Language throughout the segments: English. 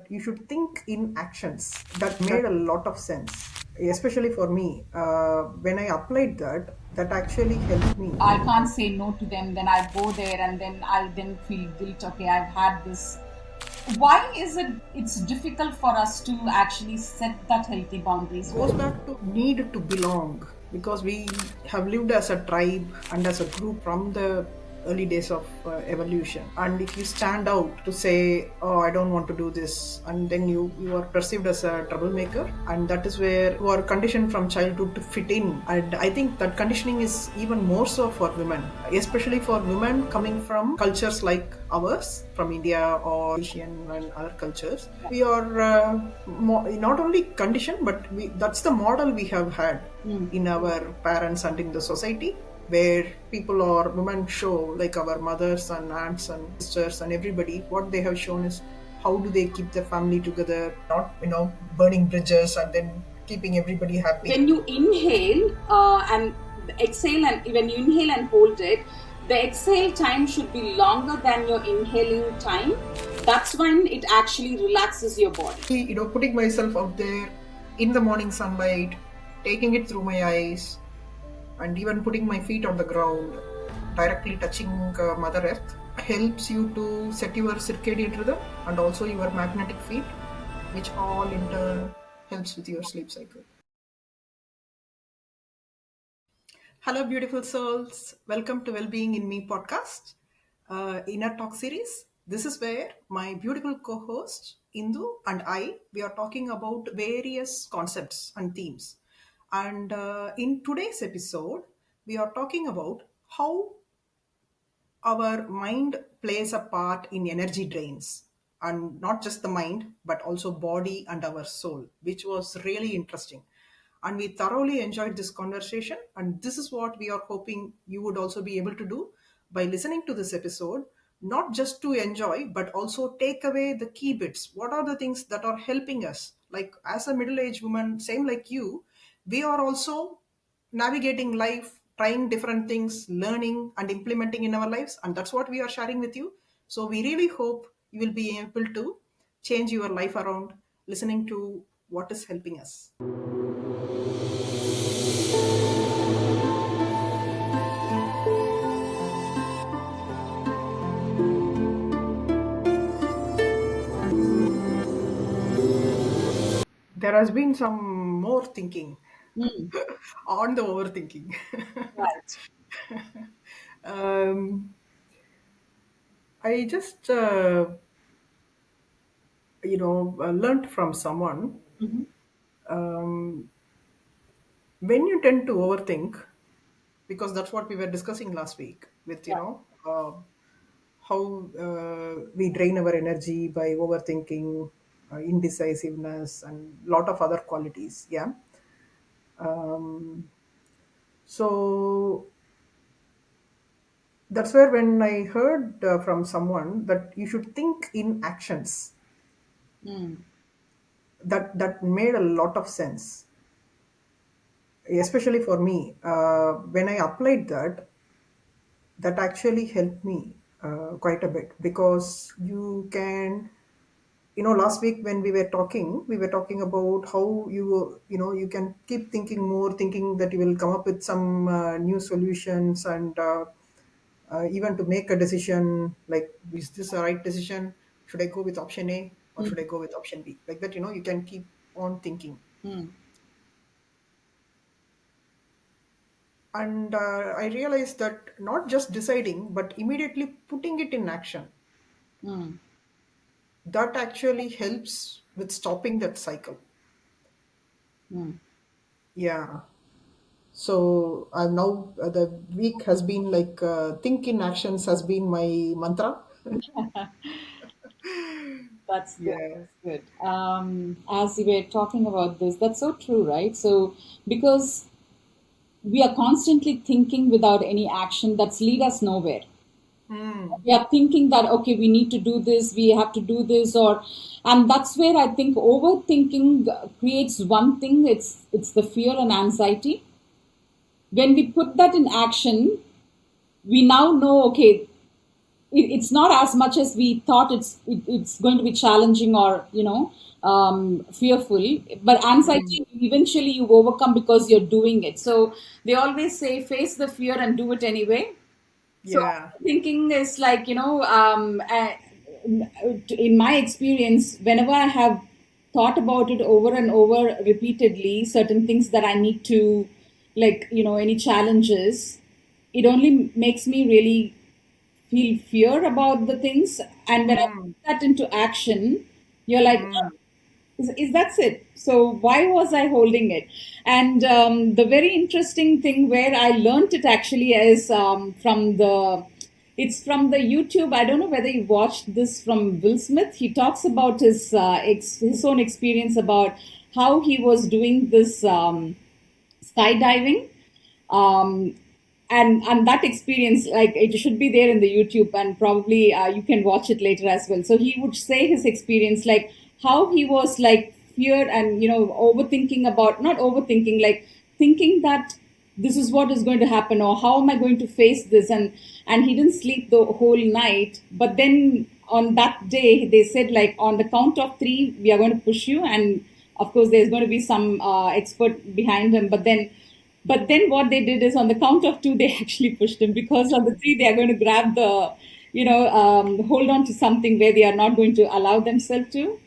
that you should think in actions. That made a lot of sense, especially for me. When I applied that, that actually helped me. I can't say no to them, then I go there and then I'll then feel guilt. Okay, I've had this. Why is it's difficult for us to actually set that healthy boundaries Goes with? back to need to belong, because we have lived as a tribe and as a group from the early days of evolution. And if you stand out to say, oh, I don't want to do this, and then you are perceived as a troublemaker, and that is where you are conditioned from childhood to fit in. And I think that conditioning is even more so for women, especially for women coming from cultures like ours, from India or Asian and other cultures. We are not only conditioned, but that's the model we have had in our parents and in the society, where people or women show, like our mothers and aunts and sisters and everybody, what they have shown is how do they keep their family together, not burning bridges and then keeping everybody happy. When you inhale and exhale, and when you inhale and hold it, the exhale time should be longer than your inhaling time. That's when it actually relaxes your body. Putting myself out there in the morning sunlight, taking it through my eyes, and even putting my feet on the ground, directly touching Mother Earth, helps you to set your circadian rhythm and also your magnetic field, which all in turn helps with your sleep cycle. Hello, beautiful souls. Welcome to Wellbeing in Me podcast, Inner Talk series. This is where my beautiful co-host Indu and I, we are talking about various concepts and themes. And in today's episode, we are talking about how our mind plays a part in energy drains, and not just the mind but also body and our soul, which was really interesting, and we thoroughly enjoyed this conversation. And this is what we are hoping you would also be able to do by listening to this episode, not just to enjoy but also take away the key bits. What are the things that are helping us, like as a middle-aged woman, same like you, we are also navigating life, trying different things, learning and implementing in our lives. And that's what we are sharing with you. So we really hope you will be able to change your life around listening to what is helping us. There has been some more thinking on the overthinking. Right. um, I just, learned from someone, um, when you tend to overthink, because that's what we were discussing last week with how we drain our energy by overthinking, indecisiveness and lot of other qualities. Yeah. So that's where when I heard from someone that you should think in actions, that made a lot of sense, especially for me. When I applied that, that actually helped me quite a bit, because you can, last week when we were talking about how you can keep thinking more, thinking that you will come up with some new solutions, and even to make a decision, like, is this a right decision, should I go with option A or should I go with option B, like that, you can keep on thinking. And I realized that not just deciding but immediately putting it in action, that actually helps with stopping that cycle. Yeah. So I've now, the week has been like, think in actions has been my mantra. That's good. Yeah. That's good. As we were talking about this, that's so true, right? So, because we are constantly thinking without any action, that's lead us nowhere. Hmm. We are thinking that okay, we need to do this, we have to do this, or, and that's where I think overthinking creates one thing. It's the fear and anxiety. When we put that in action, we now know okay, it's not as much as we thought it's going to be challenging or fearful. But Mm. anxiety eventually you overcome because you're doing it. So they always say face the fear and do it anyway. So Yeah. thinking is like, in my experience, whenever I have thought about it over and over repeatedly, certain things that I need to, like, any challenges, it only makes me really feel fear about the things. And when I Mm. put that into action, you're like, Mm. is that's it. So why was I holding it? And the very interesting thing where I learned it actually is from the it's from the YouTube. I don't know whether you watched this from Will Smith. He talks about his own experience about how he was doing this skydiving. um, and that experience, like, it should be there in the YouTube, and probably you can watch it later as well. So he would say his experience, like how he was like feared and overthinking about, not overthinking, like thinking that this is what is going to happen, or how am I going to face this, and he didn't sleep the whole night. But then on that day they said, like, on the count of three we are going to push you, and of course there's going to be some expert behind him. But then what they did is, on the count of two, they actually pushed him, because on the three, they are going to grab hold on to something where they are not going to allow themselves to.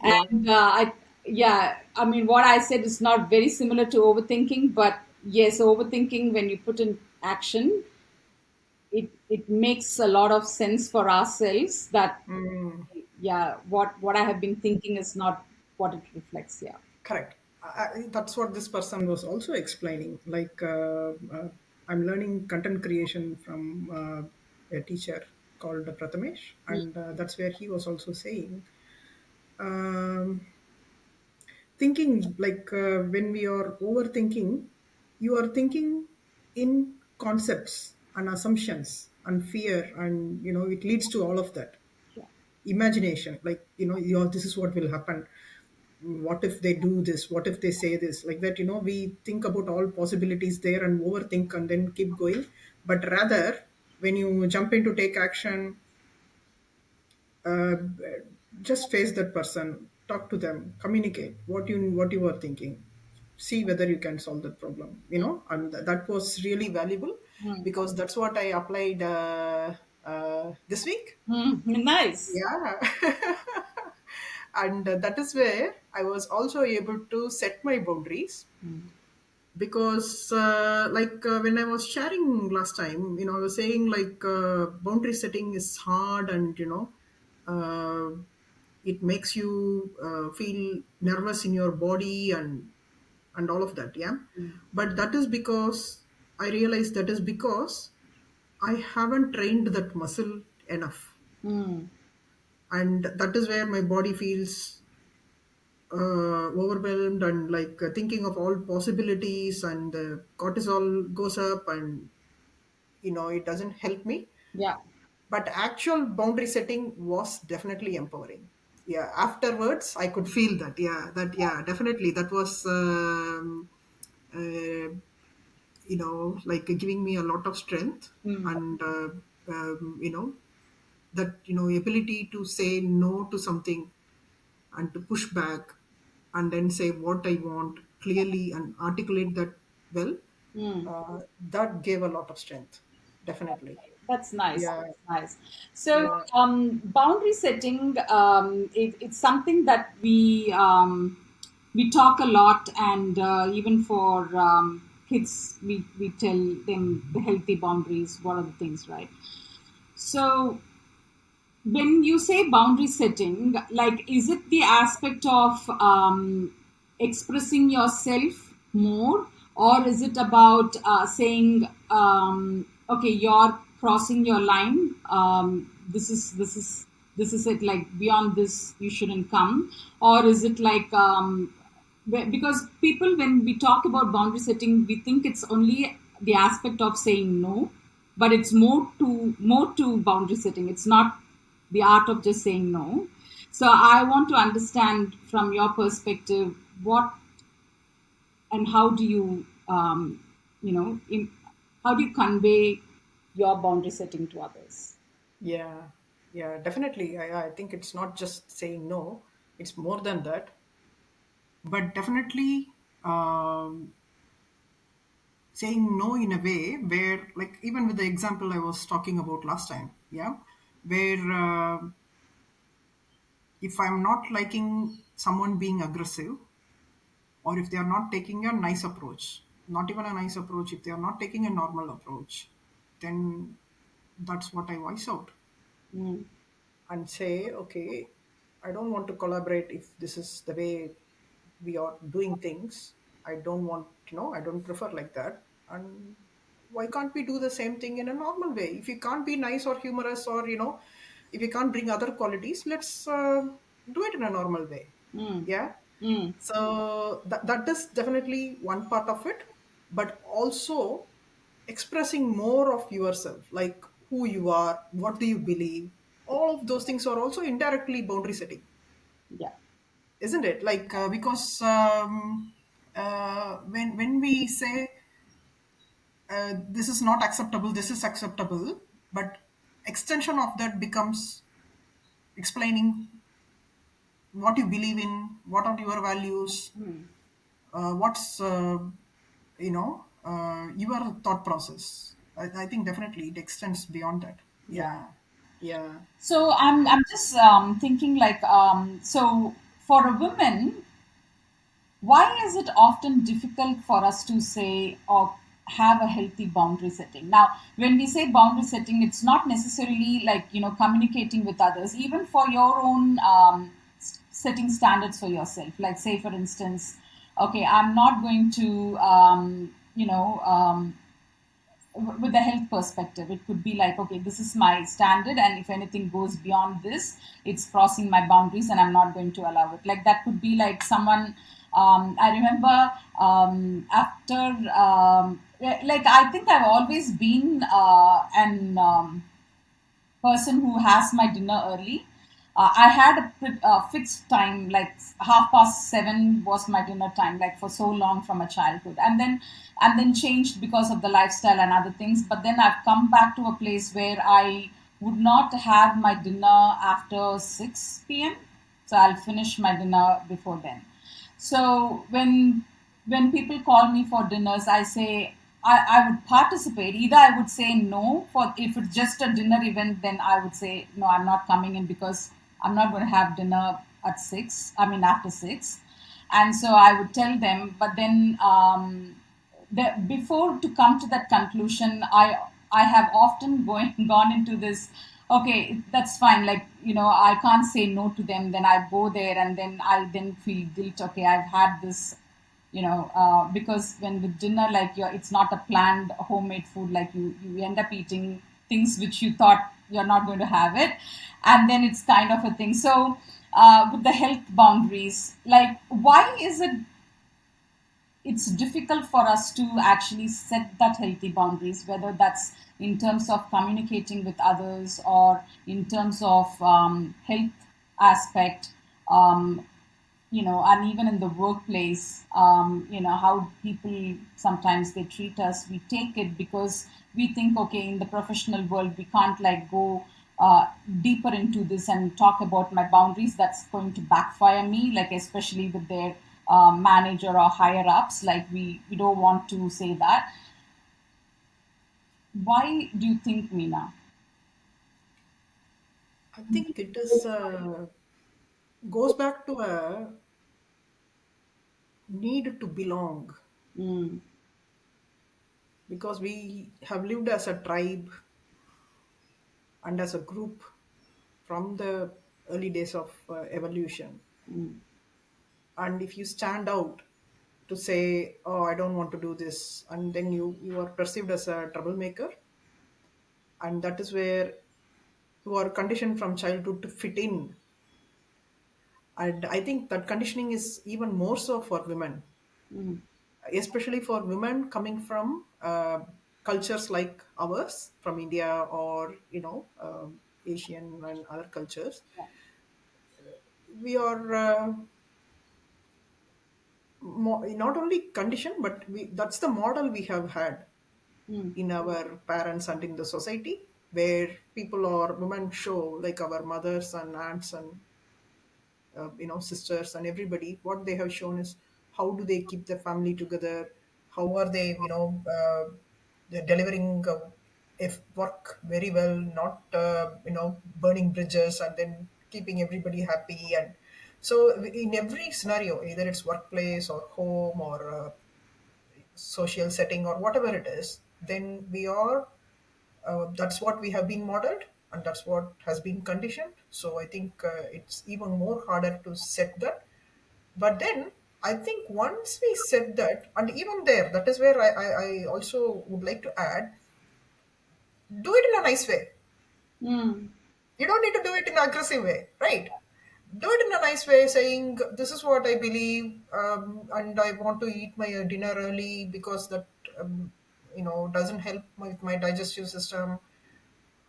Yeah. And yeah, I mean, what I said is not very similar to overthinking, but yes, overthinking, when you put in action, it makes a lot of sense for ourselves that, Mm. yeah, what I have been thinking is not what it reflects. Yeah. Correct. That's what this person was also explaining. Like, I'm learning content creation from a teacher called Prathamesh, and that's where he was also saying, um, thinking like when we are overthinking, you are thinking in concepts and assumptions and fear, and it leads to all of that Yeah. imagination. Like, this is what will happen, what if they do this, what if they say this, like that. We think about all possibilities there and overthink and then keep going. But rather, when you jump in to take action, uh, just face that person, talk to them, communicate what you were thinking, see whether you can solve that problem, and that was really valuable, because that's what I applied this week. Mm, nice. Yeah. And that is where I was also able to set my boundaries, because when I was sharing last time, I was saying, like, boundary setting is hard, and it makes you feel nervous in your body, and all of that. Yeah. But that is because I realized that is because I haven't trained that muscle enough, Mm, and that is where my body feels overwhelmed, and like thinking of all possibilities, and the cortisol goes up, and it doesn't help me. yeah. But actual boundary setting was definitely empowering. Yeah, afterwards I could feel that. Yeah, yeah, definitely that was uh, like giving me a lot of strength, Mm, and that ability to say no to something, and to push back, and then say what I want clearly and articulate that well. mm. That gave a lot of strength. Definitely. That's nice. Yeah. That's nice. So, Yeah. boundary setting, it's something that we talk a lot, and even for kids, we tell them the healthy boundaries. What are the things, right? So, when you say boundary setting, like, is it the aspect of expressing yourself more, or is it about saying, okay, you're crossing your line, this is it, like, beyond this you shouldn't come? Or is it like, because people, when we talk about boundary setting, we think it's only the aspect of saying no, but it's more to boundary setting. It's not the art of just saying no. So I want to understand from your perspective, what and how do you how do you convey your boundary setting to others? Yeah, yeah, definitely. I think it's not just saying no, it's more than that. But definitely saying no in a way where, like, even with the example I was talking about last time, yeah, where if I'm not liking someone being aggressive, or if they are not taking a nice approach, not even a nice approach, if they are not taking a normal approach, then that's what I voice out Mm. and say, okay, I don't want to collaborate if this is the way we are doing things. I don't want, I don't prefer like that. And why can't we do the same thing in a normal way? If you can't be nice or humorous, or, if you can't bring other qualities, let's do it in a normal way. Mm. Yeah. Mm. So that is definitely one part of it, but also expressing more of yourself, like who you are, what do you believe. All of those things are also indirectly boundary setting, Yeah. isn't it? Like because when we say this is not acceptable, this is acceptable, but extension of that becomes explaining what you believe in, what are your values, what's your thought process. I think definitely it extends beyond that. Yeah. Yeah, yeah. So I'm just thinking like so for a woman, why is it often difficult for us to say or have a healthy boundary setting? Now, when we say boundary setting, it's not necessarily like communicating with others, even for your own setting standards for yourself. Like, say for instance, okay, I'm not going to with the health perspective, it could be like, okay, this is my standard, and if anything goes beyond this, it's crossing my boundaries, and I'm not going to allow it. Like, that could be like someone, I remember, after like, I think I've always been an person who has my dinner early. I had a fixed time, like 7:30 was my dinner time, like for so long from a childhood, and then changed because of the lifestyle and other things. But then I've come back to a place where I would not have my dinner after 6 p.m. So I'll finish my dinner before then. So when people call me for dinners, I say I would participate. Either I would say no for if it's just a dinner event, then I would say no, I'm not coming in because I'm not going to have dinner at 6. I mean after 6, and so I would tell them. But then before to come to that conclusion, I have often going gone into this. Okay, that's fine. Like, I can't say no to them. Then I go there, and then I then feel guilt. Okay, I've had this, because when with dinner, like, it's not a planned homemade food. Like, you end up eating things which you thought you're not going to have it, and then it's kind of a thing. So with the health boundaries, like, why is it's difficult for us to actually set that healthy boundaries, whether that's in terms of communicating with others or in terms of health aspect, and even in the workplace, how people sometimes they treat us. We take it because we think, okay, in the professional world, we can't like go deeper into this and talk about my boundaries. That's going to backfire me, like especially with their manager or higher ups. Like, we don't want to say that. Why do you think, Meena? I think it is goes back to a need to belong, Mm, because we have lived as a tribe and as a group from the early days of evolution. mm, And if you stand out to say, oh, I don't want to do this, and then you are perceived as a troublemaker, and that is where you are conditioned from childhood to fit in. And I think that conditioning is even more so for women, mm, especially for women coming from cultures like ours, from India, or Asian and other cultures. yeah, We are not only conditioned, but that's the model we have had mm, in our parents and in the society. where people or women show, like our mothers and aunts and sisters and everybody, what they have shown is how do they keep their family together, how are they they're delivering if work very well, not burning bridges and then keeping everybody happy. And so in every scenario, either it's workplace or home or social setting or whatever it is, then we are that's what we have been modeled and that's what has been conditioned. So I think it's even more harder to set that. But then I think once we set that, and even there, that is where I also would like to add, do it in a nice way. Mm. You don't need to do it in an aggressive way, right? Do it in a nice way, saying, this is what I believe, and I want to eat my dinner early because that, doesn't help with my digestive system.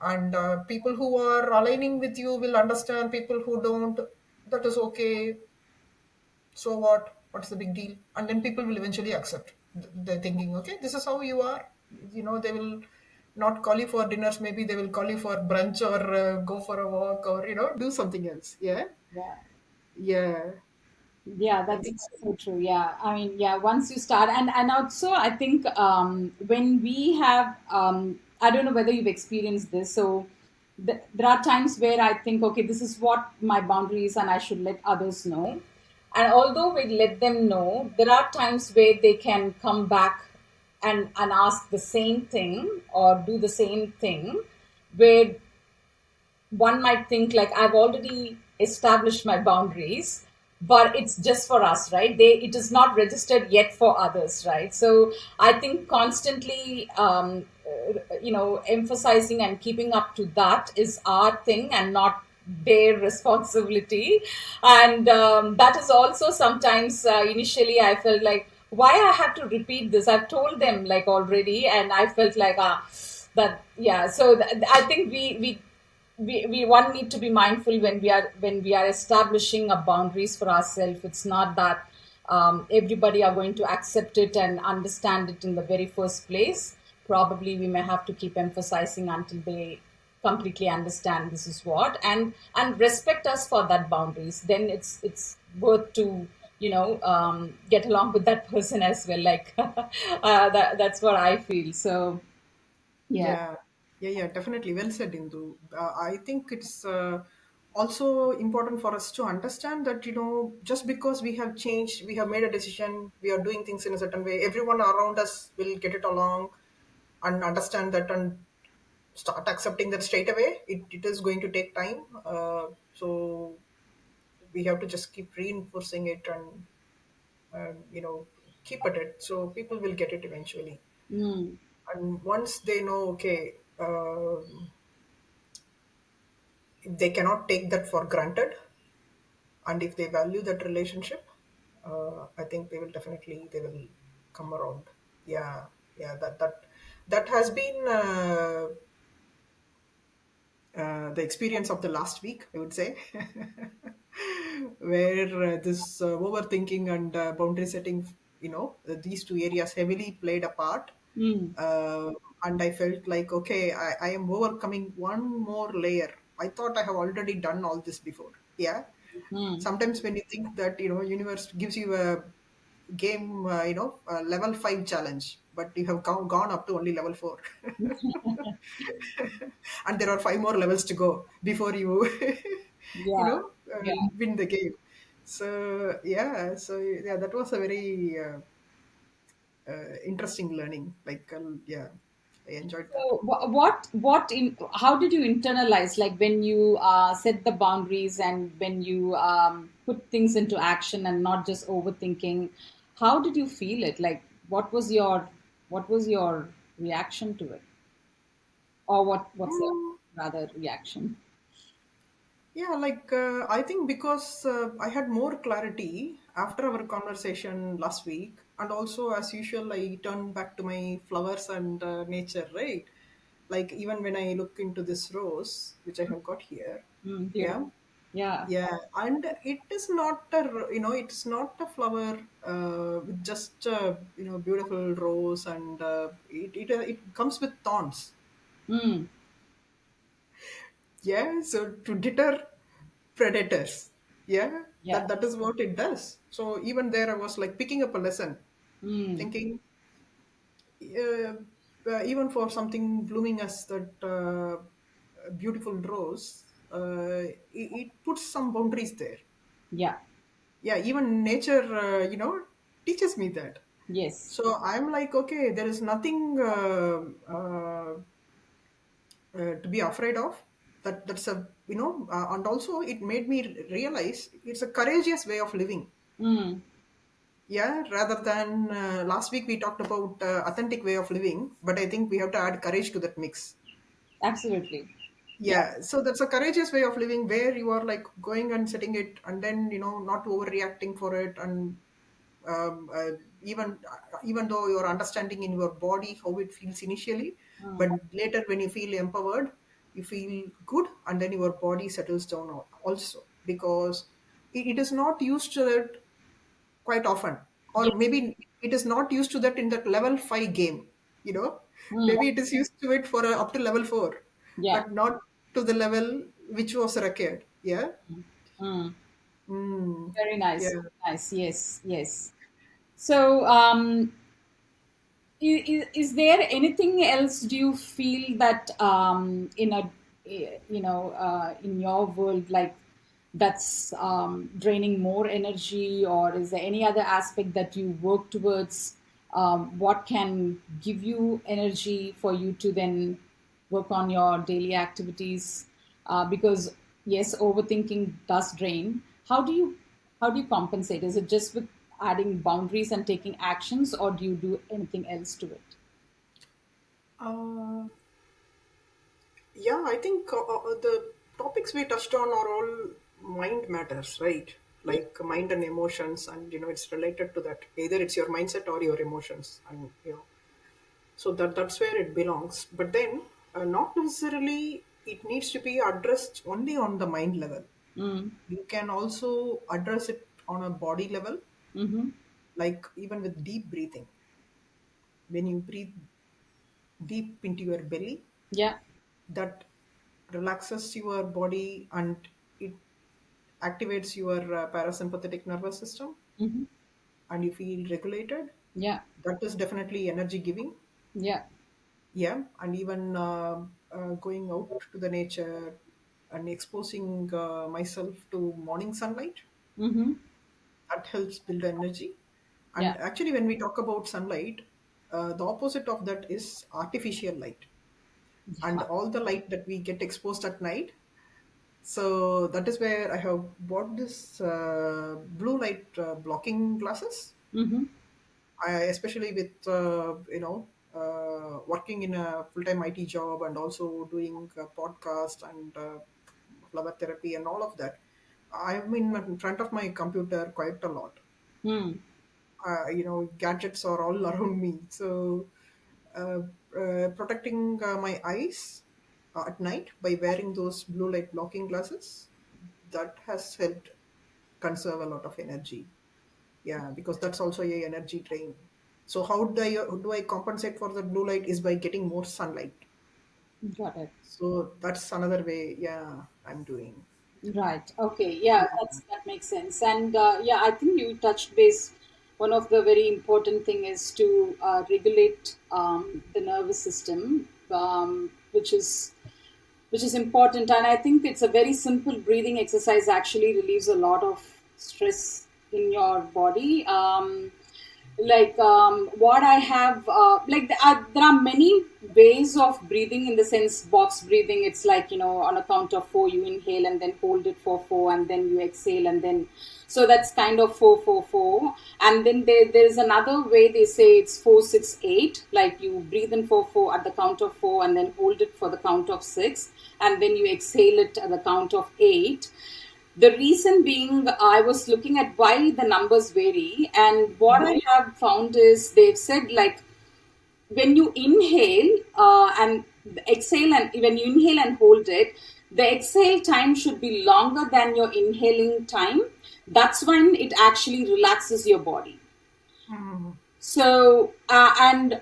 And people who are aligning with you will understand, people who don't, that is okay. So what's the big deal? And then people will eventually accept. They're thinking, okay, this is how you are. They will not call you for dinners, maybe they will call you for brunch or go for a walk or do something else. Yeah. Yeah. Yeah, Yeah, I that's think so. so true. Yeah, I mean, yeah, once you start, and also I think when we have, I don't know whether you've experienced this. So there are times where I think, okay, this is what my boundary is, and I should let others know. And although we let them know, there are times where they can come back and ask the same thing or do the same thing, where one might think like I've already established my boundaries, but it's just for us, right? It is not registered yet for others, right? So I think constantly emphasizing and keeping up to that is our thing and not their responsibility. And that is also sometimes initially I felt like why I have to repeat this. I've told them like already, and I felt like that yeah. So I think we one need to be mindful when we are establishing a boundaries for ourselves. It's not that everybody are going to accept it and understand it in the very first place. Probably we may have to keep emphasizing until they completely understand this is what, and respect us for that boundaries. Then it's worth to get along with that person as well, like that's what I feel. So yeah. Yeah, yeah, definitely. Well said, Indu. I think it's also important for us to understand that, just because we have changed, we have made a decision, we are doing things in a certain way, everyone around us will get it along and understand that and start accepting that straight away. It is going to take time. So we have to just keep reinforcing it and, keep at it. So people will get it eventually. Mm, And once they know, okay, if they cannot take that for granted, and if they value that relationship, I think they will come around. Yeah, yeah, that has been the experience of the last week, I would say, where this overthinking and boundary setting, these two areas heavily played a part. mm, uh, and I felt like, okay, I am overcoming one more layer. I thought I have already done all this before. Yeah. mm. Sometimes when you think that, universe gives you a game, a level 5 challenge, but you have gone up to only level 4. And there are 5 more levels to go before you Yeah. Yeah. win the game. So that was a very interesting learning. Like, yeah, I enjoyed that. So what in how did you internalize, like when you set the boundaries and when you put things into action and not just overthinking? How did you feel it? Like what was your reaction to it, or what's the Mm, rather reaction? yeah, like I think because I had more clarity after our conversation last week, and also as usual, I turn back to my flowers and nature, right? Like even when I look into this rose, which I have got here, Mm, yeah, beautiful. Yeah. yeah, and it is not it's not a flower with just beautiful rose, and it comes with thorns. Mm, Yeah, so to deter predators. Yeah, Yeah. that is what it does. So even there, I was like picking up a lesson, Mm. thinking, uh, even for something blooming as that beautiful rose, it puts some boundaries there. Yeah. Yeah, even nature, teaches me that. Yes. So I'm like, okay, there is nothing to be afraid of. That's a, and also it made me realize it's a courageous way of living. Mm. Yeah, rather than last week we talked about authentic way of living, but I think we have to add courage to that mix. Absolutely. Yeah. Yeah, so that's a courageous way of living where you are like going and setting it, and then not overreacting for it, and um, uh, even though you're understanding in your body how it feels initially, but Mm. later when you feel empowered, you feel good, and then your body settles down also because it is not used to it quite often, or Yes. maybe it is not used to that in that level 5 game, Mm. maybe it is used to it for up to level 4, Yeah. but not to the level which was required. Yeah. Mm. Mm. Very nice. Yeah. Nice. Yes. Yes. So, is there anything else do you feel that in a in your world, like that's draining more energy, or is there any other aspect that you work towards, what can give you energy for you to then work on your daily activities? Because yes, overthinking does drain. How do you compensate? Is it just with adding boundaries and taking actions, or do you do anything else to it? uh, yeah, I think the topics we touched on are all mind matters, right? Yeah. Like mind and emotions, and it's related to that, either it's your mindset or your emotions, and so that's where it belongs. But then not necessarily it needs to be addressed only on the mind level. Mm. You can also address it on a body level, Mm-hmm. like even with deep breathing. When you breathe deep into your belly, Yeah. that relaxes your body and it activates your parasympathetic nervous system, Mm-hmm. and you feel regulated. Yeah. That is definitely energy giving. Yeah. Yeah, and even going out to the nature and exposing myself to morning sunlight, Mm-hmm. that helps build energy. Yeah. And actually, when we talk about sunlight, the opposite of that is artificial light, and Yeah. all the light that we get exposed at night. So that is where I have bought this blue light blocking glasses. Mm-hmm. Especially with working in a full-time IT job, and also doing a podcast and flower therapy and all of that. I'm in front of my computer quite a lot. Mm. Gadgets are all around me. So uh, protecting my eyes at night by wearing those blue light blocking glasses, that has helped conserve a lot of energy. Yeah, because that's also a energy drain. So how do I compensate for the blue light is by getting more sunlight. Got it. So that's another way. Yeah, I'm doing. Right. Okay. Yeah, that makes sense. And yeah, I think you touched base. One of the very important thing is to regulate the nervous system, which is important. And I think it's a very simple breathing exercise. Actually, relieves a lot of stress in your body. Like what I have like there are many ways of breathing, in the sense box breathing. It's like, on a count of four you inhale and then hold it for four, and then you exhale, and then so that's kind of 4 4 4. And then there's another way, they say it's 4 6 8, like you breathe in for four at the count of four, and then hold it for the count of six, and then you exhale it at the count of eight. The reason being, I was looking at why the numbers vary, and what I have found is they've said, like, when you inhale and exhale, and when you inhale and hold it, the exhale time should be longer than your inhaling time. That's when it actually relaxes your body. Mm. So and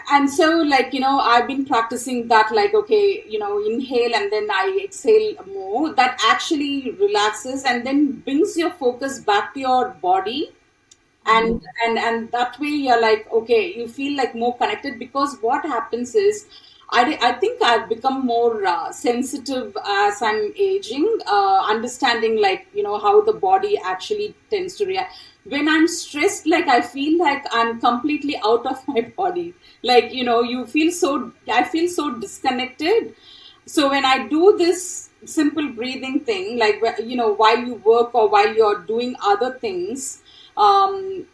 And so, like, I've been practicing that, like, okay, inhale and then I exhale more. That actually relaxes and then brings your focus back to your body. And that way you're like, okay, you feel like more connected, because what happens is, I think I've become more sensitive as I'm aging, understanding, like, how the body actually tends to react when I'm stressed. Like, I feel like I'm completely out of my body. Like, I feel so disconnected. So when I do this simple breathing thing, like, while you work or while you're doing other things, and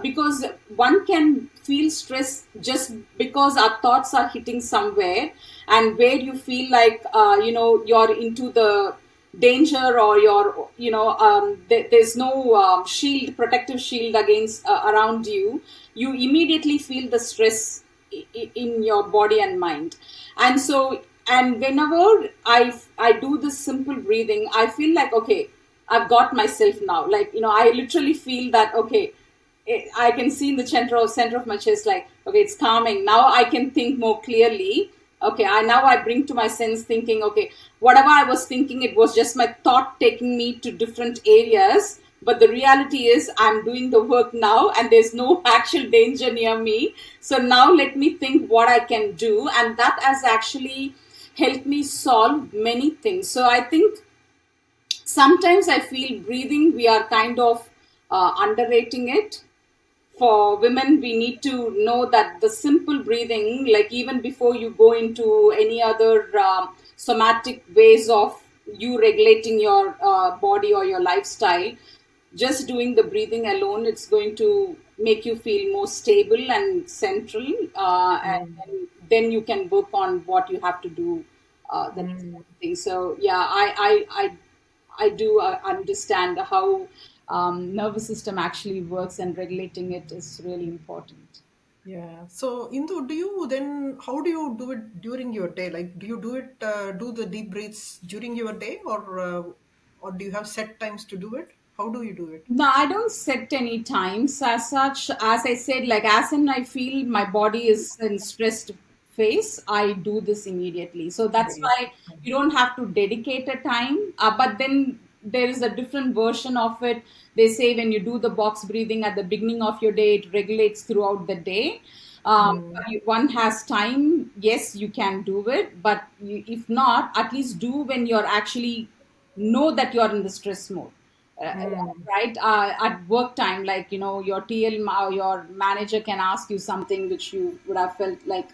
because one can feel stress just because our thoughts are hitting somewhere, and where you feel like, you're into the danger, or you're, there's no shield, protective shield against, around you. You immediately feel the stress in your body and mind. And so, and whenever I do this simple breathing, I feel like, okay, I've got myself now. Like, I literally feel that, okay, I can see in the center of my chest, like, okay, it's calming. Now I can think more clearly. Okay, I bring to my sense thinking, okay, whatever I was thinking, it was just my thought taking me to different areas. But the reality is, I'm doing the work now, and there's no actual danger near me. So now let me think what I can do. And that has actually helped me solve many things. So I think sometimes I feel breathing, we are kind of underrating it. For women, we need to know that the simple breathing, like, even before you go into any other somatic ways of you regulating your body or your lifestyle, just doing the breathing alone, it's going to make you feel more stable and central, and then you can work on what you have to do, the next thing. So yeah, I do understand how nervous system actually works, and regulating it is really important. Yeah. So, Indu, do you then, how do you do it during your day? Like, do you do it, do the deep breaths during your day, or do you have set times to do it? How do you do it? No, I don't set any times as such. As I said, like, as in I feel my body is in stressed phase, I do this immediately. So that's Immediate. why you don't have to dedicate a time. But then there is a different version of it. They say when you do the box breathing at the beginning of your day, it regulates throughout the day. Mm, One has time, yes, you can do it. But if not, at least do when you're actually know that you're in the stress mode, uh, mm, right? At work time, like, your or your manager can ask you something which you would have felt like,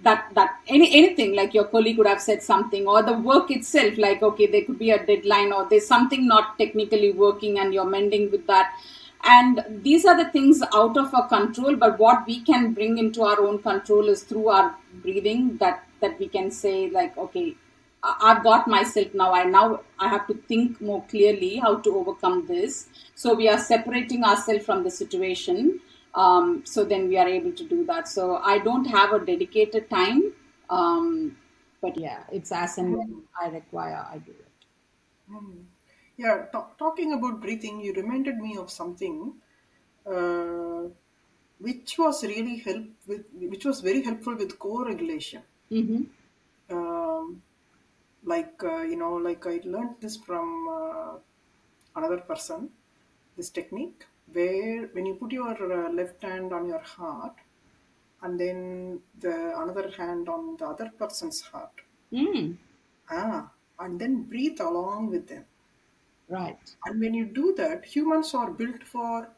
that anything, like your colleague would have said something, or the work itself, like, okay, there could be a deadline, or there's something not technically working and you're mending with that. And these are the things out of our control, but what we can bring into our own control is through our breathing, that we can say, like, okay, I've got myself now. I have to think more clearly how to overcome this. So we are separating ourselves from the situation. So then we are able to do that. So I don't have a dedicated time. But yeah, it's as and when I require, I do it. yeah. Talking about breathing, you reminded me of something, uh, which was very helpful with co-regulation. Mm-hmm. Um, like I learned this from another person, this technique where when you put your left hand on your heart and then the another hand on the other person's heart, Mm, and then breathe along with them. right. And when you do that, humans are built for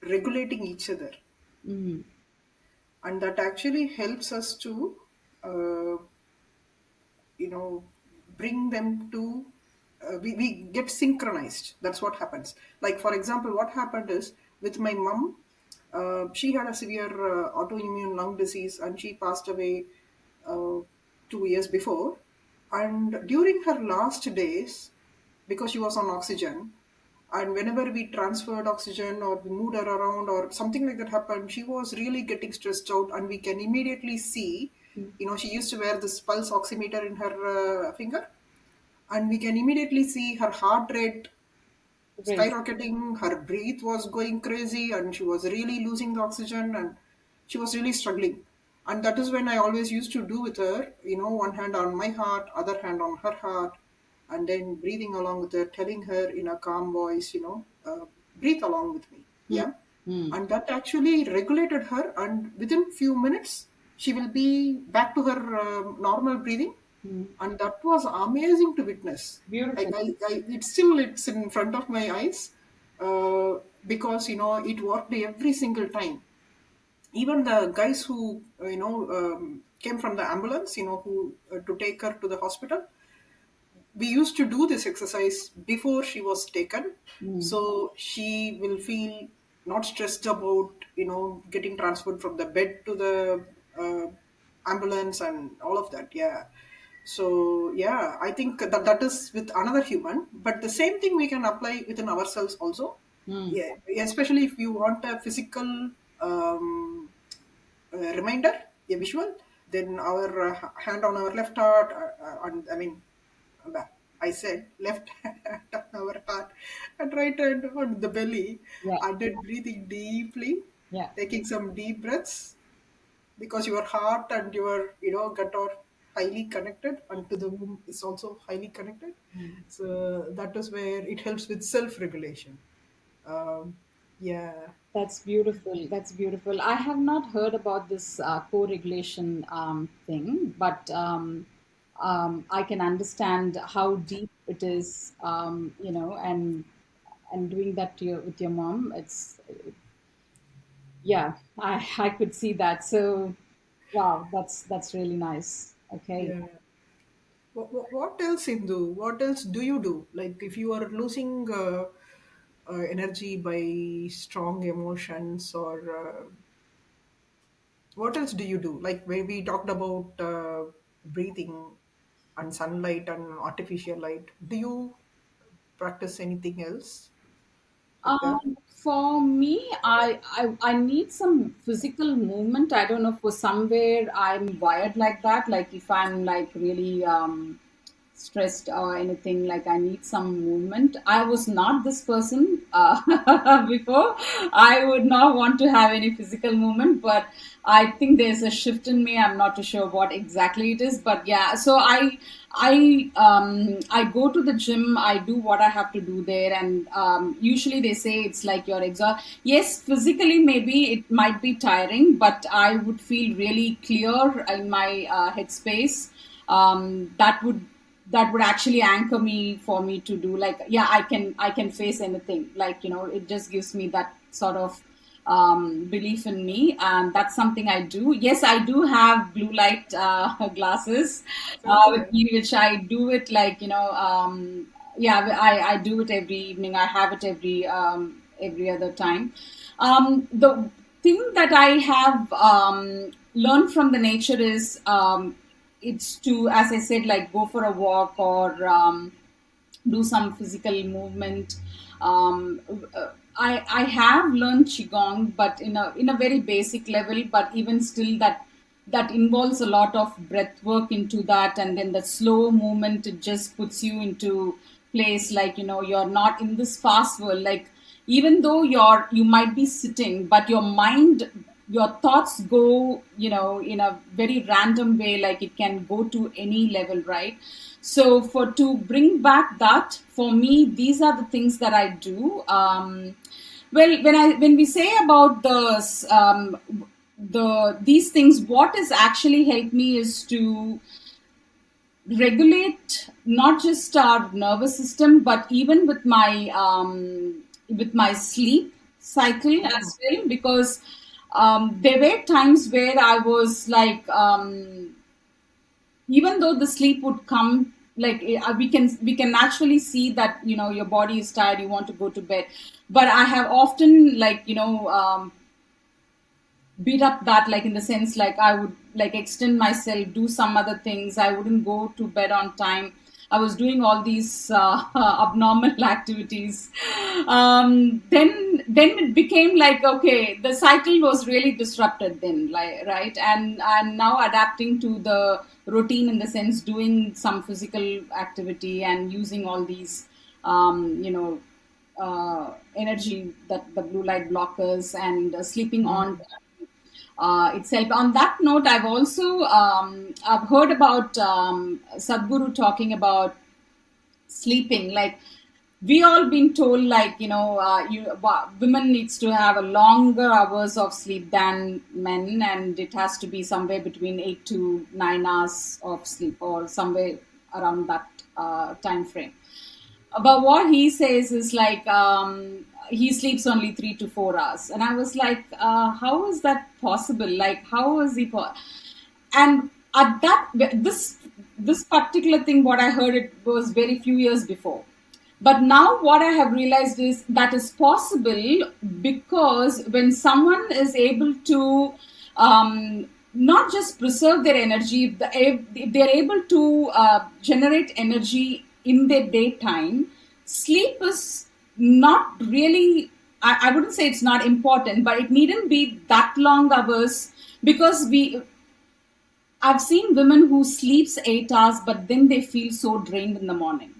regulating each other, Mm, and that actually helps us to uh, you know bring them to we get synchronized. That's what happens. Like, for example, what happened is with my mom, she had a severe autoimmune lung disease and she passed away uh, 2 years before. And during her last days, because she was on oxygen, and whenever we transferred oxygen or we moved her around or something like that happened, she was really getting stressed out, and we can immediately see, she used to wear this pulse oximeter in her finger, and we can immediately see her heart rate Right. skyrocketing. Her breath was going crazy, and she was really losing the oxygen, and she was really struggling. And that is when I always used to do with her, one hand on my heart, other hand on her heart, and then breathing along with her, telling her in a calm voice, breathe along with me. Hmm. Yeah. Hmm. And that actually regulated her, and within few minutes she will be back to her normal breathing. Hmm. And that was amazing to witness. Like Beautiful. it's in front of my eyes, because it worked every single time. Even the guys who came from the ambulance, who to take her to the hospital, we used to do this exercise before she was taken, Hmm. so she will feel not stressed about getting transferred from the bed to the ambulance and all of that. Yeah. So yeah, I think that is with another human, but the same thing we can apply within ourselves also. Hmm. Yeah, especially if you want a physical um, reminder, a visual, then our hand on our left heart, and I mean, I said left hand on our heart and right hand on the belly, Yeah. and then breathing deeply, Yeah. taking some deep breaths, because your heart and your gut are highly connected, and to the womb is also highly connected. So that is where it helps with self-regulation. Yeah. That's beautiful. That's beautiful. I have not heard about this co-regulation thing, but I can understand how deep it is. And doing that to with your mom, it's yeah. I could see that. So wow, that's really nice. Okay. Yeah. What else, Hindu? What else do you do? Like, if you are losing energy by strong emotions, or what else do you do? Like, when we talked about breathing and sunlight and artificial light, do you practice anything else like that? For me, I need some physical movement. I don't know, for somewhere I'm wired like that. Like if I'm like really stressed or anything, like I need some movement. I was not this person before. I would not want to have any physical movement, but I think there's a shift in me. I'm not too sure what exactly it is, but yeah. So I go to the gym. I do what I have to do there, and usually they say it's like you're exhausted. Yes, physically maybe it might be tiring, but I would feel really clear in my headspace. That would actually anchor me for me to do, like, yeah, I can face anything, like, it just gives me that sort of belief in me, and that's something I do. Yes, I do have blue light glasses with Okay. me, which I do it, like, yeah, I do it every evening. I have it every other time. The thing that I have learned from the nature is, it's to, as I said, like go for a walk, or do some physical movement. Um, I have learned qigong, but in a very basic level. But even still, that involves a lot of breath work into that, and then the slow movement, it just puts you into place. Like, you're not in this fast world. Like, even though you might be sitting, but your thoughts go, in a very random way. Like, it can go to any level, right? So, for to bring back that, for me, these are the things that I do. Well, when we say about these things, what has actually helped me is to regulate not just our nervous system, but even with my sleep cycle Oh, as well. Because there were times where I was like, even though the sleep would come, like, we can naturally see that, your body is tired, you want to go to bed. But I have often, like, beat up that, like, in the sense, like, I would like extend myself, do some other things. I wouldn't go to bed on time. I was doing all these abnormal activities. Then it became like, okay, the cycle was really disrupted then, like, right? And I'm now adapting to the routine, in the sense doing some physical activity and using all these, um, you know energy, that the blue light blockers, and sleeping on Mm. itself. On that note, I've heard about Sadhguru talking about sleeping. Like, we all been told, like, women needs to have a longer hours of sleep than men, and it has to be somewhere between 8 to 9 hours of sleep, or somewhere around that time frame. But what he says is like, he sleeps only 3 to 4 hours, and I was like, how is that possible? Like, how is he? And at that, this particular thing, what I heard, it was very few years before. But now what I have realized is that is possible, because when someone is able to not just preserve their energy, if they're able to generate energy in their daytime, sleep is not really, I wouldn't say it's not important, but it needn't be that long hours, because I've seen women who sleeps 8 hours, but then they feel so drained in the morning.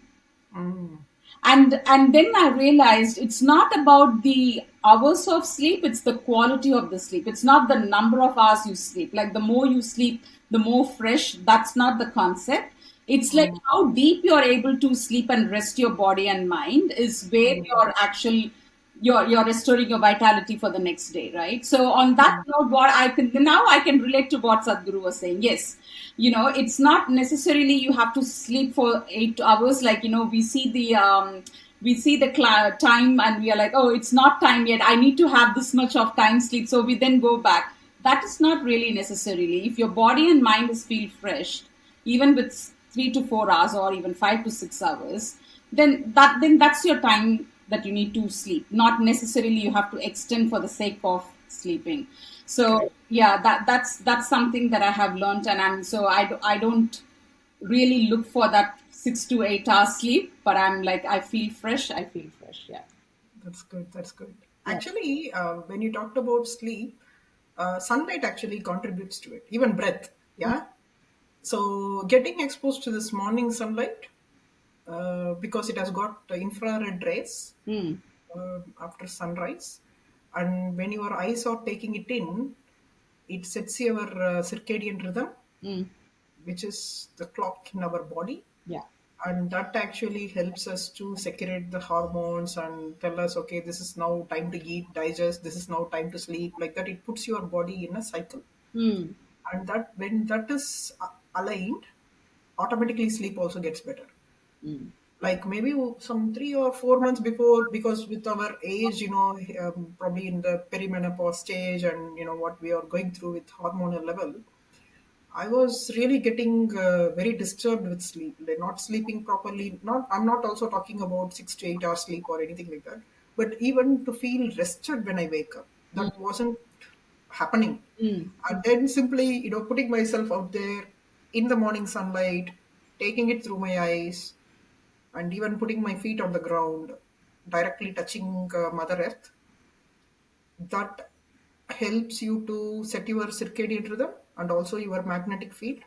Mm. And then I realized it's not about the hours of sleep, it's the quality of the sleep. It's not the number of hours you sleep. Like, the more you sleep, the more fresh. That's not the concept. It's like Mm. how deep you're able to sleep and rest your body and mind is where Mm. your actual, you're restoring your vitality for the next day, right? So on that Mm. note, what I can now, I can relate to what Sadhguru was saying. Yes, it's not necessarily you have to sleep for 8 hours. Like, we see the time, and we are like, oh, it's not time yet, I need to have this much of time sleep, so we then go back. That is not really necessarily. If your body and mind is feel fresh, even with 3 to 4 hours, or even 5 to 6 hours, then that's your time that you need to sleep. Not necessarily you have to extend for the sake of sleeping. So Correct. yeah, that's something that I have learned, and I don't really look for that 6 to 8 hours sleep, but I'm like, I feel fresh. Yeah. That's good. That's good. Yeah. Actually, when you talked about sleep, sunlight actually contributes to it, even breath. Yeah. So getting exposed to this morning sunlight, because it has got infrared rays Mm, after sunrise, and when your eyes are taking it in, it sets your circadian rhythm, mm, which is the clock in our body, yeah. and that actually helps us to secrete the hormones and tell us, okay, this is now time to eat, digest, this is now time to sleep. Like that, it puts your body in a cycle, Mm, and that when that is aligned, automatically sleep also gets better. mm, Like maybe some 3 or 4 months before, because with our age, probably in the perimenopause stage, and what we are going through with hormonal level, I was really getting very disturbed with sleep, like not sleeping properly. Not, I'm not also talking about 6 to 8 hours sleep or anything like that, but even to feel rested when I wake up, mm, that wasn't happening. mm, And then simply, putting myself out there in the morning sunlight, taking it through my eyes, and even putting my feet on the ground, directly touching Mother Earth, that helps you to set your circadian rhythm and also your magnetic field,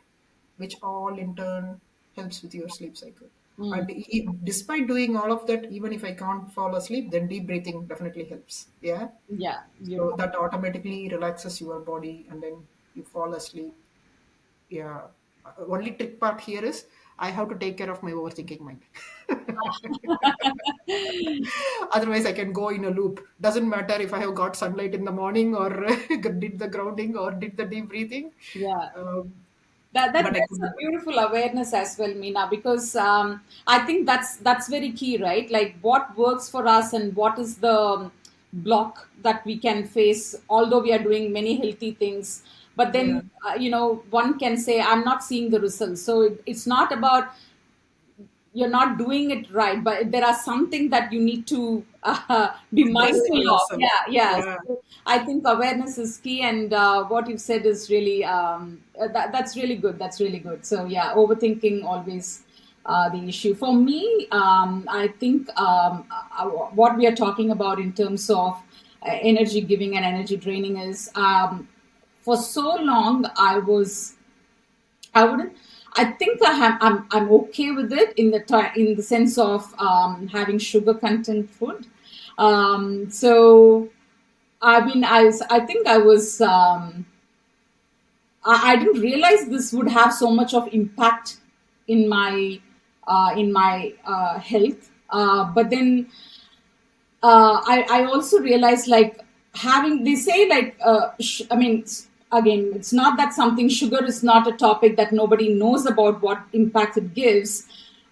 which all in turn helps with your sleep cycle. mm. And despite doing all of that, even if I can't fall asleep, then deep breathing definitely helps. Yeah. Yeah, So beautiful. that automatically relaxes your body and then you fall asleep. Yeah. Only trick part here is I have to take care of my overthinking mind. Otherwise, I can go in a loop. Doesn't matter if I have got sunlight in the morning or did the grounding or did the deep breathing. Yeah. Um, but I That's a couldn't. beautiful awareness as well, Meena, because I think that's very key, right? Like, what works for us and what is the block that we can face, although we are doing many healthy things. But Yeah. then, one can say, I'm not seeing the results. So it's not about you're not doing it right, but there are something that you need to be Address mindful for of. yourself. Yeah, yeah. Yeah. So I think awareness is key, and what you've said is really that's really good. That's really good. So yeah, overthinking always the issue for me. I think what we are talking about in terms of energy giving and energy draining is, for so long I wouldn't. I think I'm okay with it in the sense of having sugar content food. So I mean, I think I was I didn't realize this would have so much of impact in my health. But then I also realized, like, having, they say, like, I mean, again, it's not that something, sugar is not a topic that nobody knows about what impact it gives,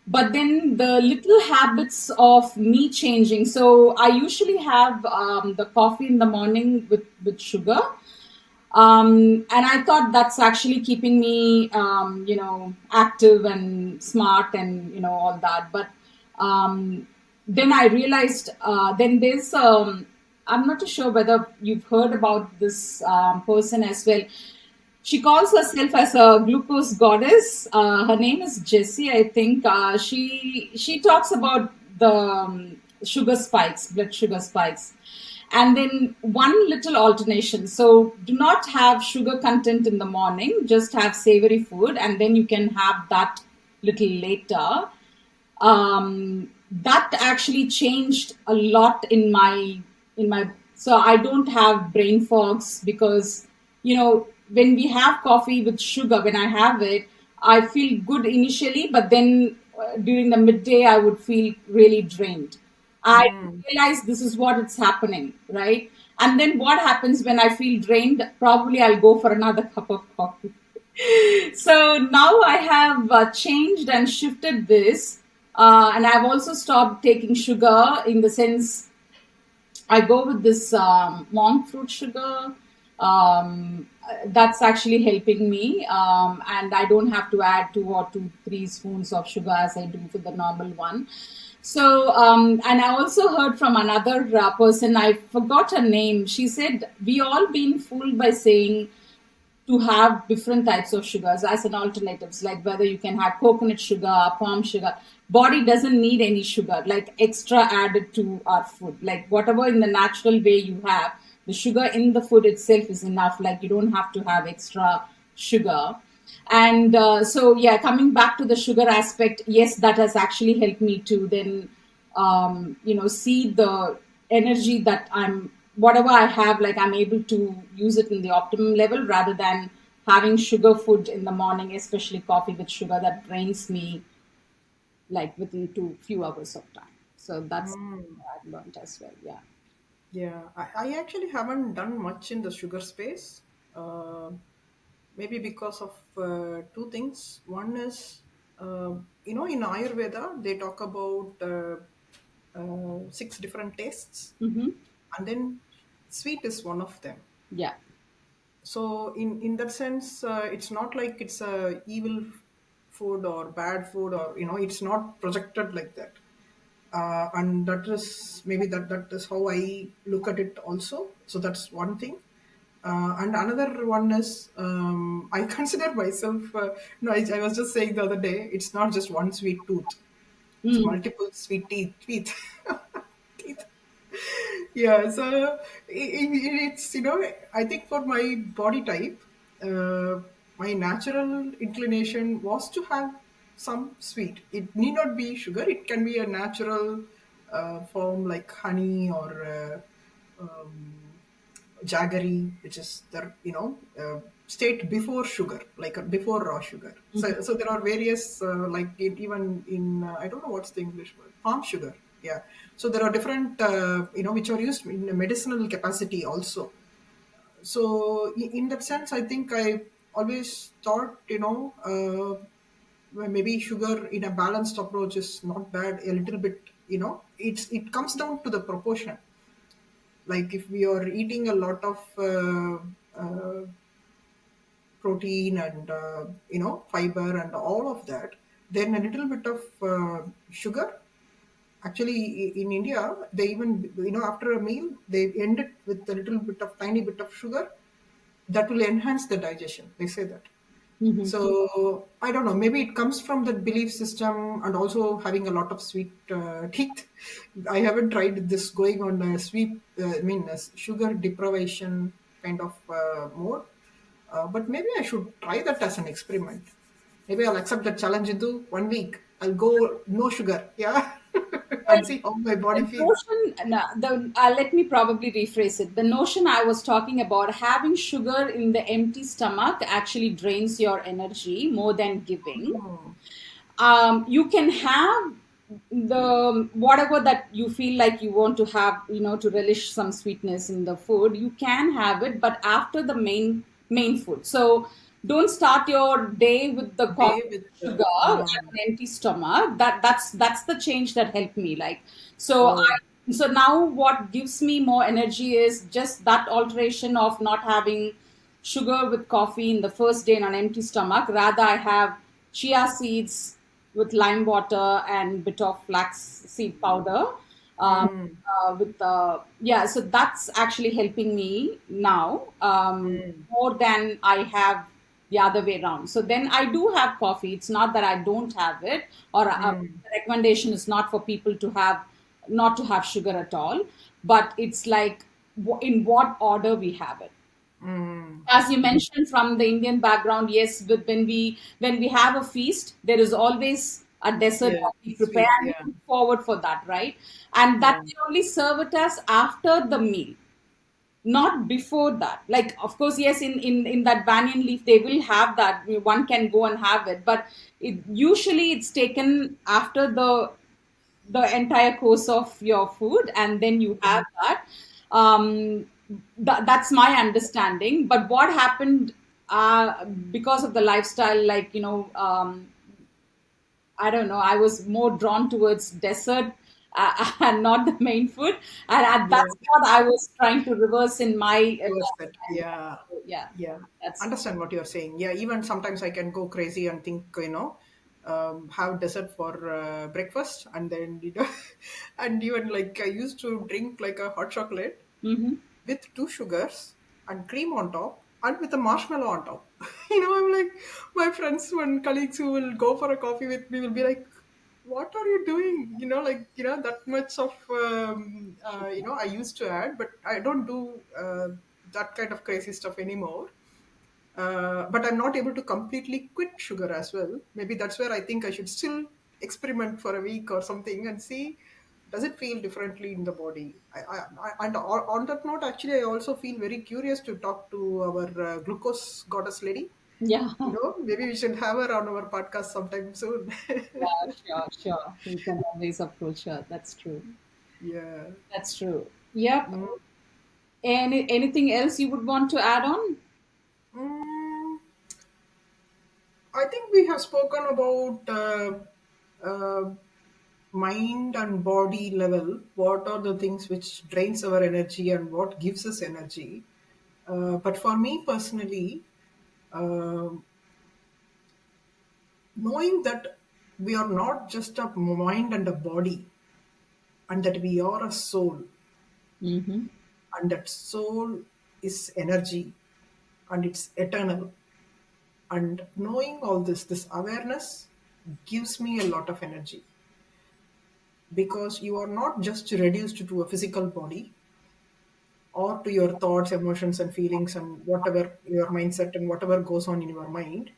but then the little habits of me changing. So I usually have the coffee in the morning with sugar, and I thought that's actually keeping me, active and smart and all that. But um, then I realized, then there's I'm not too sure whether you've heard about this person as well. She calls herself as a glucose goddess. Her name is Jessie, I think. She talks about the sugar spikes, blood sugar spikes, and then one little alternation. So do not have sugar content in the morning. Just have savory food, and then you can have that little later. That actually changed a lot in my so I don't have brain fogs, because when we have coffee with sugar, when I have it, I feel good initially, but then during the midday I would feel really drained. I Mm. realize this is what it's happening, right? And then what happens when I feel drained? Probably I'll go for another cup of coffee. So now I have changed and shifted this, and I've also stopped taking sugar, in the sense I go with this monk fruit sugar. That's actually helping me, and I don't have to add 2 or 3 spoons of sugar as I do for the normal one. So, and I also heard from another person, I forgot her name. She said, we all been fooled by saying to have different types of sugars as an alternatives, like whether you can have coconut sugar, palm sugar. Body doesn't need any sugar like extra added to our food. Like whatever in the natural way you have, the sugar in the food itself is enough. Like you don't have to have extra sugar. And so, yeah, coming back to the sugar aspect, yes, that has actually helped me to then see the energy that I'm, whatever I have, like I'm able to use it in the optimum level, rather than having sugar food in the morning, especially coffee with sugar, that drains me like within too few hours of time. So that's Mm. what I've learned as well. Yeah. Yeah, I actually haven't done much in the sugar space. Uh, Maybe because of two things. One is, in Ayurveda, they talk about six different tastes, Mm-hmm. and then sweet is one of them. Yeah. So, in that sense, it's not like it's a evil food or bad food, or it's not projected like that. And that is maybe that is how I look at it also. So that's one thing. And another one is, I consider myself. No, I was just saying the other day. It's not just one sweet tooth. It's Mm. multiple sweet teeth. Teeth. Yeah, so it's, I think for my body type, my natural inclination was to have some sweet. It need not be sugar, it can be a natural form like honey or jaggery, which is the state before sugar, like before raw sugar. So there are various like even in I don't know what's the English word, palm sugar. Yeah. So there are different which are used in a medicinal capacity also. So in that sense, I think I always thought well, maybe sugar in a balanced approach is not bad. A little bit, it comes down to the proportion. Like if we are eating a lot of protein and fiber and all of that, then a little bit of sugar. Actually, in India, they even after a meal they end it with a little bit of tiny bit of sugar that will enhance the digestion. They say that. So I don't know. Maybe it comes from the belief system and also having a lot of sweet teeth. I haven't tried this going on a sweet, I mean, a sugar deprivation kind of mode. But maybe I should try that as an experiment. Maybe I'll accept that challenge into one week. I'll go no sugar. Yeah. and see how my body The feels. notion, no, let me probably rephrase it. The notion I was talking about, having sugar in the empty stomach actually drains your energy more than giving. Oh, You can have the whatever that you feel like you want to have, to relish some sweetness in the food, you can have it, but after the main food. So don't start your day with the day coffee with sugar at an empty stomach. That's the change that helped me, like. so oh, I so now what gives me more energy is just that alteration of not having sugar with coffee in the first day in an empty stomach. Rather, I have chia seeds with lime water and bit of flax seed powder. Um, mm, with Yeah, so that's actually helping me now, mm, more than I have the other way around. So then I do have coffee. It's not that I don't have it, or mm, the recommendation is not for people to have not to have sugar at all, but it's like in what order we have it. mm. As you mentioned from the Indian background, yes, but when we have a feast, there is always a dessert Yeah, that we prepare, sweet. and we Yeah, look forward for that, right? And that yeah, they only serve it us after the meal, not before that. Like, of course, yes, in that banyan leaf they will have that, one can go and have it, but usually it's taken after the entire course of your food, and then you have that. That's my understanding. But what happened, because of the lifestyle, like, I don't know, I was more drawn towards dessert, and not the main food, and yeah. that's what I was trying to reverse in my Towards that. lifestyle. Yeah, So, yeah, yeah. that's Understand what you're saying. Yeah, even sometimes I can go crazy and think, have dessert for breakfast, and then and even like I used to drink like a hot chocolate hmm with two sugars and cream on top and with a marshmallow on top. I'm like, my friends and colleagues who will go for a coffee with me will be like, what are you doing? That much of, I used to add, but I don't do that kind of crazy stuff anymore. But I'm not able to completely quit sugar as well. Maybe that's where I think I should still experiment for a week or something and see, does it feel differently in the body. And on that note, actually, I also feel very curious to talk to our glucose goddess lady. yeah. Maybe we should have her on our podcast sometime soon. Yeah, sure, sure. You can always approach her. That's true. Yeah. That's true. Yep. Mm, Anything else you would want to add on? mm, I think we have spoken about mind and body level. What are the things which drains our energy and what gives us energy? But for me personally, um knowing that we are not just a mind and a body, and that we are a soul, Mm-hmm. and that soul is energy and it's eternal. And knowing all this awareness gives me a lot of energy, because you are not just reduced to a physical body or to your thoughts, emotions, and feelings, and whatever your mindset and whatever goes on in your mind,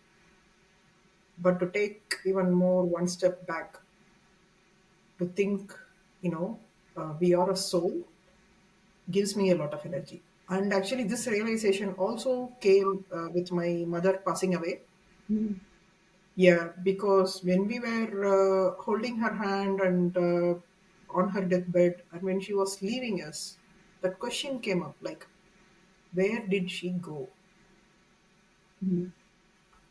but to take even more one step back, to think, we are a soul, gives me a lot of energy. And actually, this realization also came with my mother passing away. Yeah, because when we were holding her hand and on her deathbed, and when she was leaving us, that question came up like, where did she go?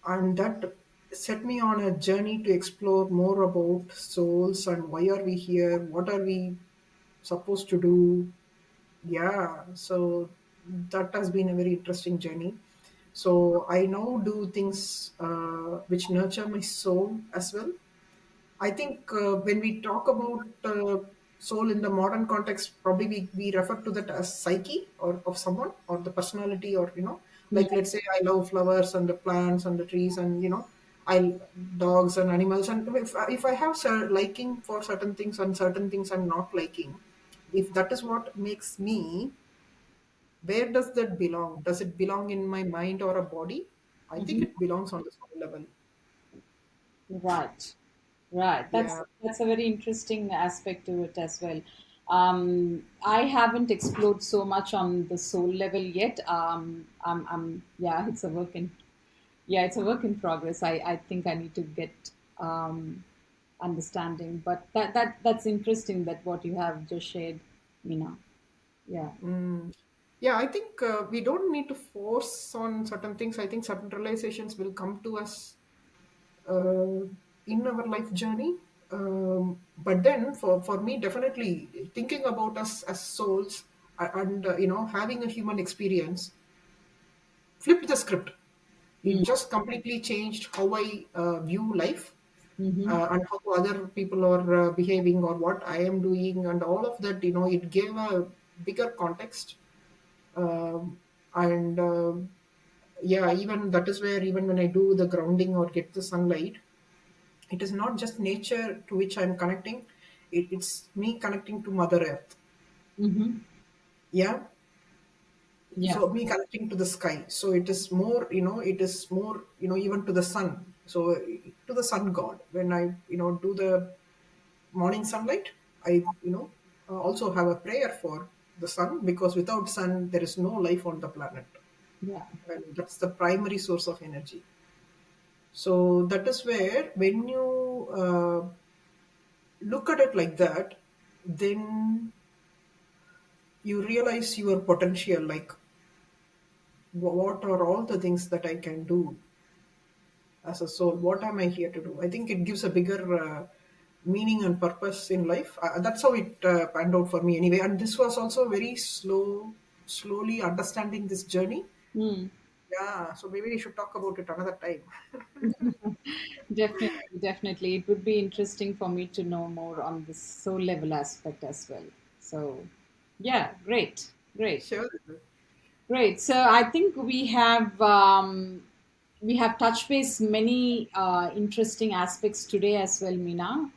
And that set me on a journey to explore more about souls and why are we here? What are we supposed to do? Yeah, so that has been a very interesting journey. So I now do things which nurture my soul as well. I think when we talk about soul in the modern context, probably we refer to that as psyche or of someone or the personality, or Yeah. like let's say I love flowers and the plants and the trees, and I dogs and animals, and if I have liking for certain things and certain things I'm not liking, if that is what makes me, where does that belong? Does it belong in my mind or a body? I think Mhm. it belongs on the soul level. Right. Right. Yeah. That's a very interesting aspect to it as well. I haven't explored so much on the soul level yet. Yeah, it's a work in progress. I think I need to get understanding, but that's interesting that what you have just shared, Mina. Yeah. Yeah, I think we don't need to force on certain things. I think certain realizations will come to us uh, in our life journey. But then, for me, definitely thinking about us as souls and having a human experience flipped the script. It Mm. just completely changed how I view life Mm-hmm. and how other people are behaving or what I am doing, and all of that. It gave a bigger context. And yeah, even that is where, even when I do the grounding or get the sunlight, it is not just nature to which I'm connecting. It's me connecting to Mother Earth. Mm-hmm. Yeah. Yeah. So me connecting to the sky. So it is more, it is more, even to the sun. So to the sun god. When I, do the morning sunlight, I, also have a prayer for the sun, because without sun, there is no life on the planet. Yeah. And that's the primary source of energy. So that is where, when you look at it like that, then you realize your potential, like what are all the things that I can do as a soul. What am I here to do? I think it gives a bigger meaning and purpose in life. That's how it panned out for me anyway. And this was also very slowly understanding this journey. Mm. Yeah, so maybe we should talk about it another time. Definitely, definitely. It would be interesting for me to know more on this soul level aspect as well. So, yeah, great, great. Sure. Great. So I think we have touched base many interesting aspects today as well, Meena.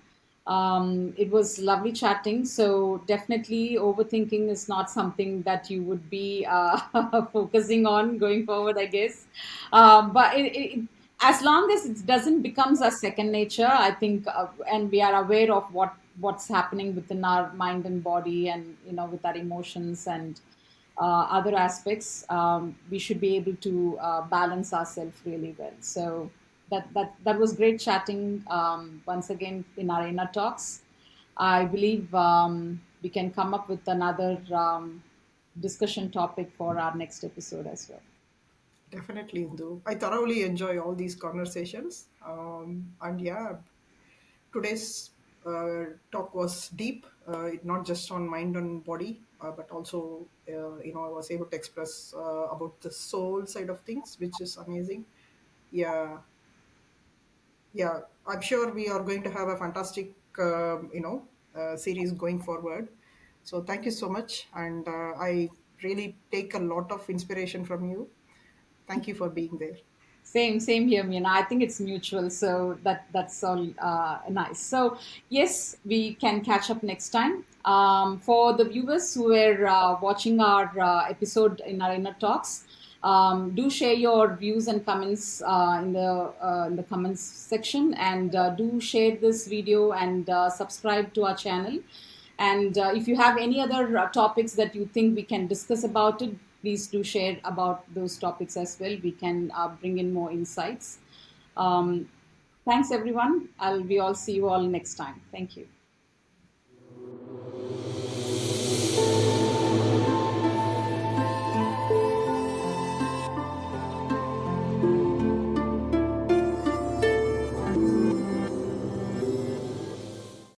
It was lovely chatting. So definitely, overthinking is not something that you would be focusing on going forward, I guess. But as long as it doesn't becomes a second nature, I think, and we are aware of what's happening within our mind and body, and with our emotions and other aspects, we should be able to balance ourselves really well. So that was great chatting once again in our inner talks. I believe we can come up with another discussion topic for our next episode as well. Definitely, Indu. I thoroughly enjoy all these conversations. And yeah, today's talk was deep, not just on mind and body, but also, I was able to express about the soul side of things, which is amazing. Yeah, yeah, I'm sure we are going to have a fantastic, series going forward. So thank you so much. And I really take a lot of inspiration from you. Thank you for being there. Same here, Mina. I think it's mutual, so that's all nice. So yes, we can catch up next time. For the viewers who were watching our episode in our inner talks, do share your views and comments in the comments section, and do share this video and subscribe to our channel. And if you have any other topics that you think we can discuss about it, please do share about those topics as well. We can bring in more insights. Um, Thanks, everyone. We all see you all next time. Thank you.